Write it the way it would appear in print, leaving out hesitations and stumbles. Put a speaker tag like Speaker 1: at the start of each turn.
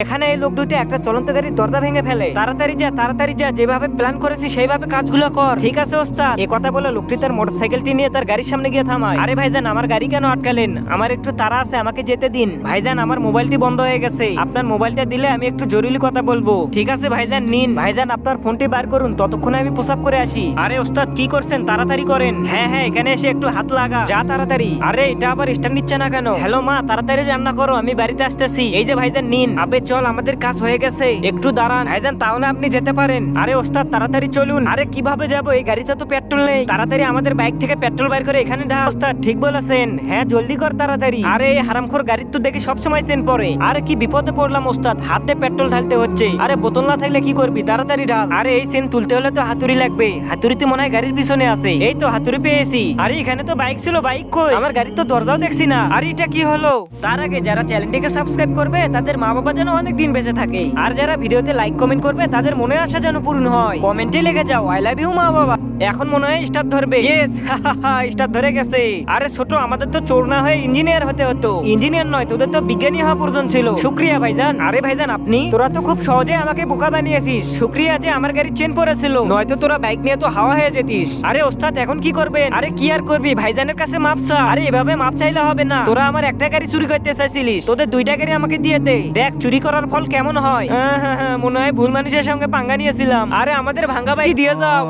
Speaker 1: এখানে এই লোক দুটো একটা চলন্ত গাড়ির দরজা ভেঙে ফেলে। তাড়াতাড়ি যা, যেভাবে প্ল্যান করেছি সেইভাবে কাজগুলো কর। ঠিক আছে ওস্তাদ। এই কথা বলে লোকটি তার মোটরসাইকেলটি নিয়ে তার গাড়ির সামনে গিয়ে থামায়। আরে ভাইজান, আমার গাড়ি কেন আটকালেন? আমার একটু তাড়া আছে, আমাকে যেতে দিন। ভাইজান, আমার মোবাইলটি বন্ধ হয়ে গেছে, আপনার মোবাইলটা দিলে আমি একটু জরুরি কথা বলবো। ঠিক আছে ভাইজান, নিন। ভাইজান, আপনার ফোনটি বার করুন, ততক্ষণে আমি প্রসাব করে আসি। আরে ওস্তাদ, কি করছেন? তাড়াতাড়ি করেন। হ্যাঁ, এখানে এসে একটু হাত লাগা, যা তাড়াতাড়ি। আরে এটা আবার স্ট্যান্ড নিচ্ছে না কেন? হ্যালো মা, তাড়াতাড়ি রান্না করো, আমি বাড়িতে আসতেছি। এই যে ভাইজান নিন। আবে চল, আমাদের কাজ হয়ে গেছে, একটু দাঁড়ান। ভাইজান, তাহলে আপনি যেতে পারেন। আরে ওস্তাদ, তাড়াতাড়ি চলুন। আরে কিভাবে যাবো? এই গাড়িতে তো পেট্রোল নেই। তাড়াতাড়ি আমাদের বাইক থেকে পেট্রোল বাইর করে এখানে ঢাল। ওস্তাদ ঠিক বলেছেন, হ্যাঁ জলদি কর তাড়াতাড়ি। আরে এই হারামখোর গাড়ির তো দেখি সবসময় চেন পড়ে। আরে কি বিপদে পড়লাম ওস্তাদ, হাতে পেট্রোল ঢালতে হচ্ছে। আরে বোতল না থাকলে কি করবি? তাড়াতাড়ি ঢাল। আরে এই চেন তুলতে হলে তো হাতুড়ি লাগবে। হাতুড়ি তো মনে হয় গাড়ির পিছনে আছে। এই তো হাতুড়ি পেয়েছি। আরে এখানে তো বাইক ছিল, বাইক কই? আমার গাড়ির তো দরজাও দেখছি না। আরে এটা কি হলো? তার আগে যারা চ্যানেলটিকে সাবস্ক্রাইব করবে তাদের মা বাবা যেন অনেক দিন বেঁচে থাকে, আর যারা ভিডিওতে লাইক কমেন্ট করবে তাদের মনের আশা যেন পূরণ হয়। কমেন্টে লিখে যাও আই লাভ ইউ মা বাবা। এখন মনে হয় স্টার্ট ধরবে। ইয়েস, স্টার্ট ধরে গেছে। আরে ছোট, আমাদের তো চোর না হয়ে ইঞ্জিনিয়ার হতে হতো। ইঞ্জিনিয়ার নয়, তোদের তো বিজ্ঞানী হওয়া প্রয়োজন ছিল। শুক্রিয়া ভাইজান। আরে ভাইজান আপনি, তোরা তো খুব সহজে আমাকে বোকা বানিয়েছিস। শুক্রিয়া যে আমার গাড়ির চেন পড়েছিল, নয়তো তোরা বাইক নিয়ে তো হাওয়া হয়ে যেতিস। আরে ওস্তাদ, এখন কি করবেন? আরে কি আর করবি, ভাইজানের কাছে মাপ চা। আরে এভাবে মাপ চাইলে হবে না। তোরা আমার একটা গাড়ি চুরি করতে চাইছিলিস, তোদের দুইটা গাড়ি আমাকে দিয়ে দে। দেখ চুরি করার ফল কেমন হয়। মনে হয় ভুল মানুষের সঙ্গে পাঙ্গা নিয়েছিলাম। আরে আমাদের ভাঙ্গা বাইক দিয়ে যাও।